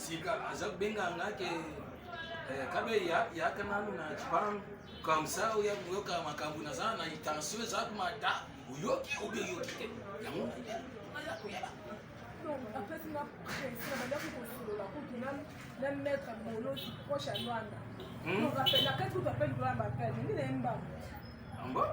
sika azak benga ngake kabe ya kana na chipang comme ça uya kuyoka makambu na sana itansiwe za mata uyoki uyoki yangu ya kuyala non après ça na banda ko la mettre molo proche à Luanda on rappelle la quatre appelle Luanda appelle ni nemba ambo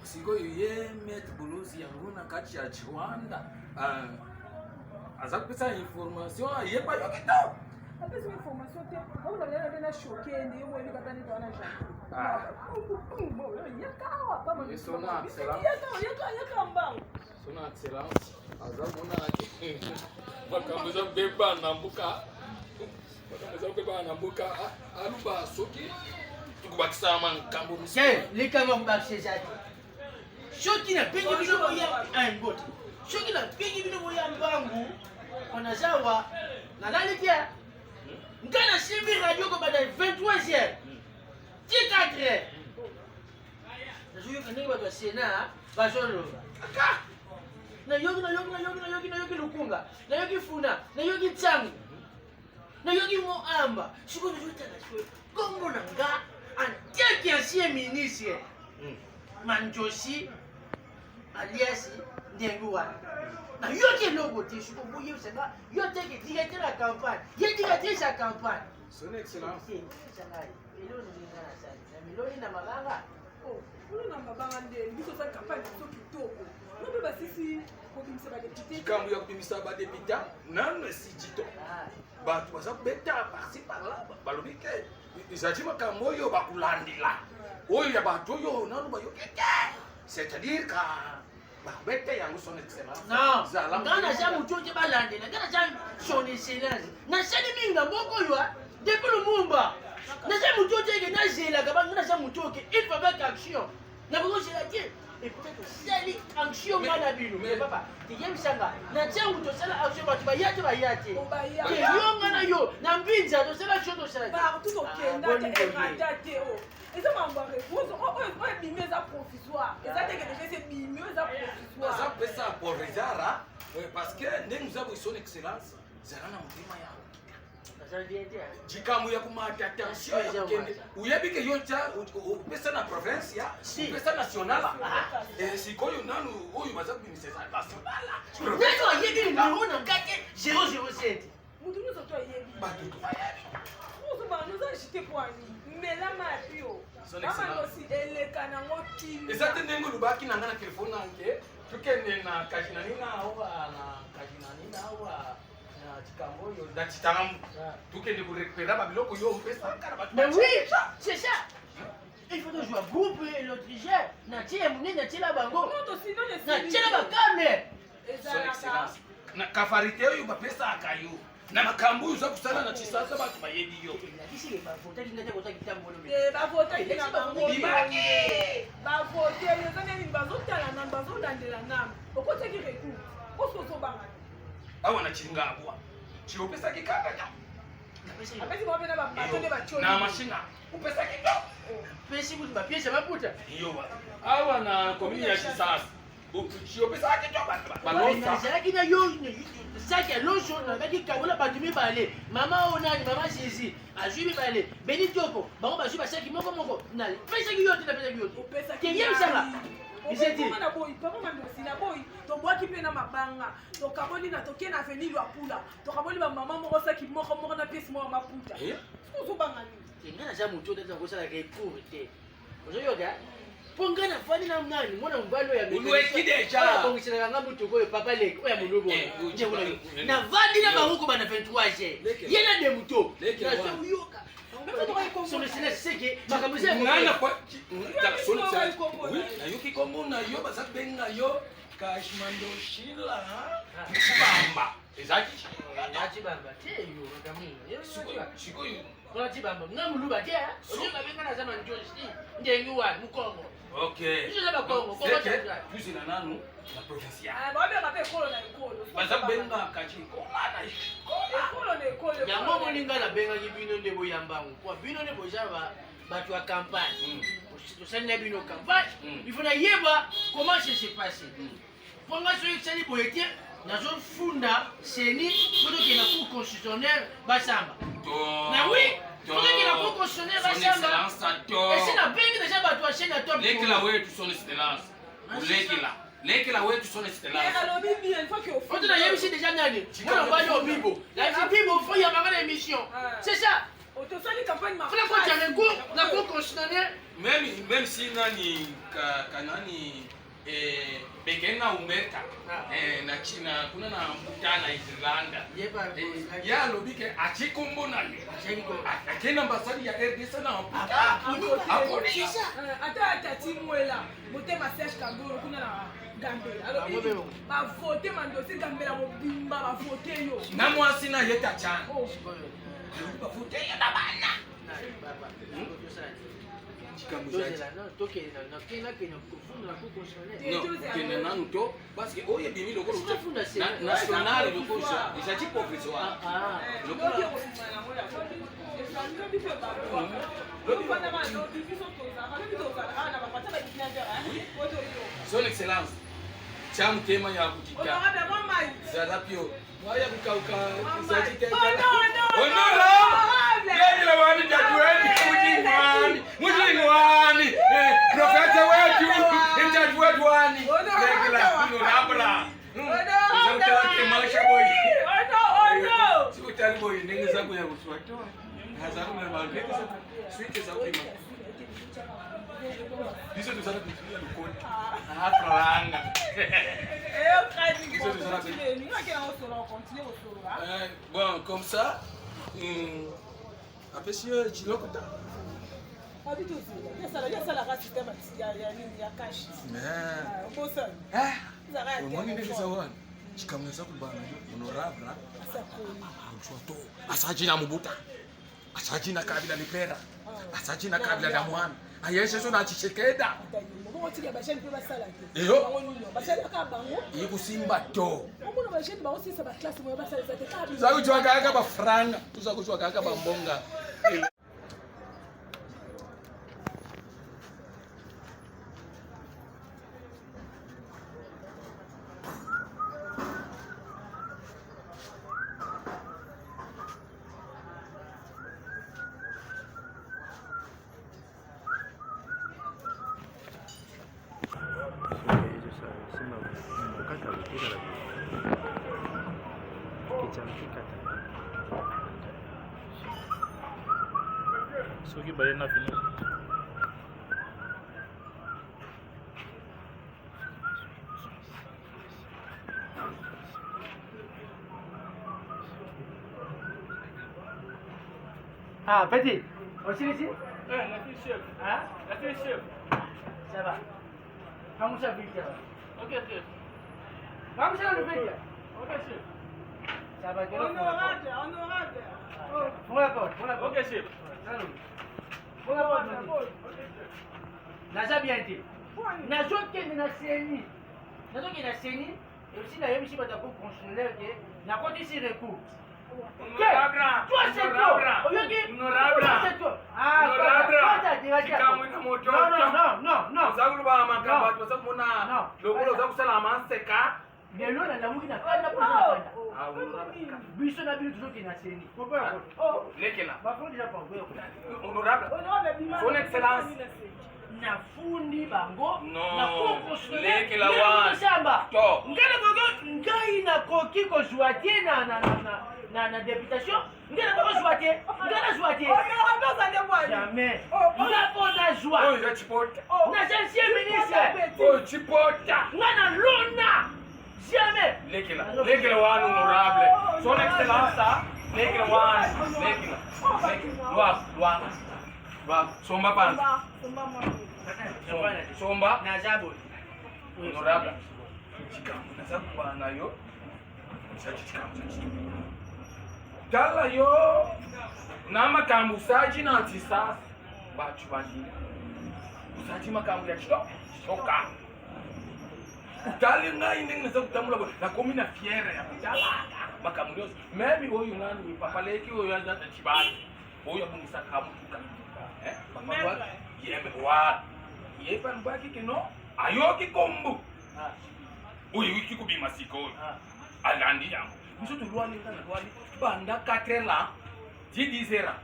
siko ye mettre bolosi yangu na kati ya Rwanda azak pesa information yepa yokito. Après cette information, on va aller choquer, on va aller dans la Son excellence, azamona ake. Bakambuza beba na mbuka. Bakambuza beba na mbuka. Aluba soki. Tukubakisa mankambo monsieur. Les camarades bakse zati. Soki na pengi bino boya aingot. Soki na pengi bino boya mbangu. Onazawa na lali pia. Ngana suivi radio ko bada 23h. 4h. Nazuyo kanenge ba Sena bazolo. Aka. Na yogi lukunga. Na yogi funa, na yogi tsangu. Na yogi moamba. Siko njuta na shwe. Kombo nanga antiaki ancien ministre. Manjoshi alias Ndenguwa. Na yote logo tishu ko boye sanga yote ki directeur la campagne ye directeur sa campagne son excellence sanga ilo ni ngana sana na miloni na maganga ulu na mabanga nde biso sa campagne so kitoko nobe basisi ko bimisa ba député kambu ya kubimisa ba député nanu sijito batu baza beta parti par là balobike izaji makambo yo bakulandila oyo ya batu yo nanu bayokeke c'est-à-dire que bete yangu son excellence non ngana ja mutoje balandela ngana ja son excellence na sani minga mboko yo depuis Lumumba na ja mutoje ke na jela ka bangana ja mutoke il faut faire action na boko jela tie et peut-être sali action ngana bino mais papa tiyem sanga na ja mutosala action batu bayate ke yo ngana yo na mbinza to sala action to sala ba tout okenda te ratate o eza mambare o bimeza provisoire eza te que c'est bimeza provisoire ça peut ça pour rezara parce que ndenge nous avons son excellence zalana mutima ya jikamu ya kumata attention ya kende uyabike yonta pesa na province ya pesa nationale sikoyo nanu oyo baza kubimiseza nationale ndio yebi naona ngate 007 mutu nous auto yebi batu tufayabi nous ba nous acheter poani mela mapio mama aussi eleka na ngoti ezate ndenge lubaki nanga na telefone nange tukende na kajinani na oba na kajinani na oba na tikambo yo na titaram tukende ku récupérer ba biloko yo pesa kara batu mais oui c'est ça il faut jouer groupe l'autre gère na tie munene na tila bango non to sinon les na tila bakame son excellence na kafarite yo ba pesa akayo na makambo uza kusana na chisasa batu bayebi yo kisi le bavota kinga ko kitambo lo bavota kinga bango ibaki bavote yo zane bazotala na bazolandela na okota ki recours oso banga awa na chinga abwa chiro pesa kikanga nya apesi mo pena ba matone ba choni na mashina upesa kiko pesi kuti bapiesa maputa iyo awa na komini ya chisasa chiro pesa kiko balonsa zaki na yo saki ya loso na kaki kabola batu mibale mama onani mama Jésus azwi mibale beni toko bango bazwi basaki moko na pesa ki yote na pesa ki yote opesa ki yem sala Iseti na boy papa mandosi na boy to boaki pe na mabanga to kaboli na toke na avenue Luapula to kaboli ba mama moko saki moko na pièce moko maputa so banga ni ngana za muto tata ko sala ke courte ozoyoga pongana fani na mnani mwana mbalo ya mimi uweki deja bongisela nga muto ko papa leke oya mulubo na vandi na banguko bana 23 yena de muto na so uyoka son excellence seke makamuze ngana kwa son excellence oui na yuki komo na yo baza benga yo kashmando shila bamba ezaki yachi bamba te yo makamu shiko yo yachi bamba ngamuluba te oyoka benga na zama njoshi ndengiwa mukongo okay izo zaba kongo kongo tata tuzina nanu la provinciale babe ba pe kolo na ekolo baza benga kachi kolana ekolo na ekolo yango moninga na benga ki bino nde boyambangu kwa bino ne bojaba batu ya campagne tosali na bino campagne il faut na yeba comment ça s'est passé ponga so yexali boyete nazofunda seni tozokenda cour constitutionnel basamba na oui tozokenda cour constitutionnel basamba esi nabengi deja bato ya chaine ya top lekela wetu son excellence lekela wetu son excellence oto nayebisi deja nani mwana mobali obibo nayebisi bibo fo yambanga na émission c'est ça fona kotianga cour na cour constitutionnel même si nani kanani bekena umeka na China kuna na mkutana Irlanda ya alobike achikumbuna akena ambasadi ya RDC na akodisa ata timwela motema Serge Kangolo kuna na Gambela alobi ba voter mandosi Gambela mobimba ba voter yo na mwasi na yeta chana ba voter ya na bana kende nanu to parce que oye bimi lokolo national lokolo ezati provisoire son excellence cham tema ya kutita zaza pio waya kukauka izati tena onora yeye wani tatueni mujingwani profeta wetu mtatu wetu wani legela nurabla zautake maisha boy sikutani boy ndenge zangu ya kuswato hazaru na maleka swike za ulima hizo tuzana kutumia lukoni atranga bon comme ça après si jilokota chikamweza kubana honorable mswato asajina mubuta asajina kabila lipera asajina kabila la mwana ayeshe so na chichekeda iyo ikusimba to tuzakuchwa kaka bafranga tuzakuchwa kaka bambonga soki baye na fini ah petit aussi ici la fille chef hein la fille chef ça va vamos à vite ok chef vamos à le vite ok chef ça va honorable on la porte ok chef on la porte naza bien te nazokende na seni et aussi nayebisi bato ya cour constitutionnel ke nakotisi recours lelo nalamuki na kanda biso na bino tozokende na seni bafundi na pango son excellence nafundi bango samba ngai nakoki kozwa te na députation ngai nakoki kozwa te ngai nazwa te jamais nga mpo nazwa naza ancien ministre nga na lona jamais lekela wanu honorable son excellence lekela wanu lekela somba panza somba nazabo honorable chikamu nasakuba nayo tala yo namakambo usaji na antisasa bachu banjini usaji makambo ya chitoka utali ngai ndenge naza kutamula nakomi na fiere ya kutala makambo yose maybe oyo nani papaleki oyo yaza chibali oyo abungisa kamutuka makambo yeme wa yepa mbaki kino ayoki kombu uyu wiki kubima siko alandi yango biso tolwani nga na lwani banda 4 là 10 heures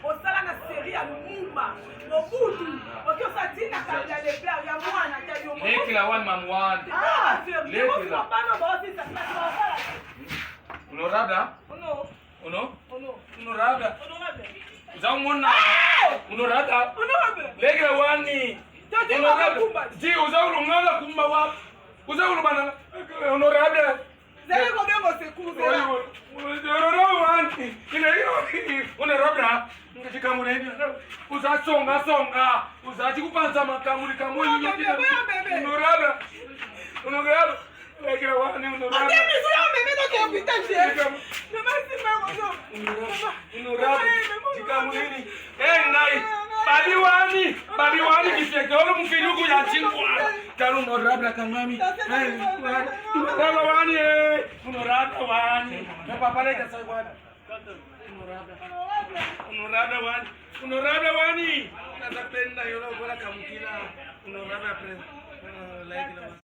osala na série ya lumumba mobutu oki osatina kabila lebea ya mwana ta yo lekela wana mamwani lekela honorable honorable uzamona honorable lekela wani ji uzaulungala kumba wapi uzaulumana honorable zali kobengo secours unerabra ngatikamureni uzasonga uzachi kupanza makamuri kamuri unorabra lekera wani unorabra tikamureni ngai babi wani kifeke olo mkinyuku ya chingwa kalu unorabra kangami unorabra wani na papaleka sawa Honorable wani nazapenda yolo bora kamkila honorable president like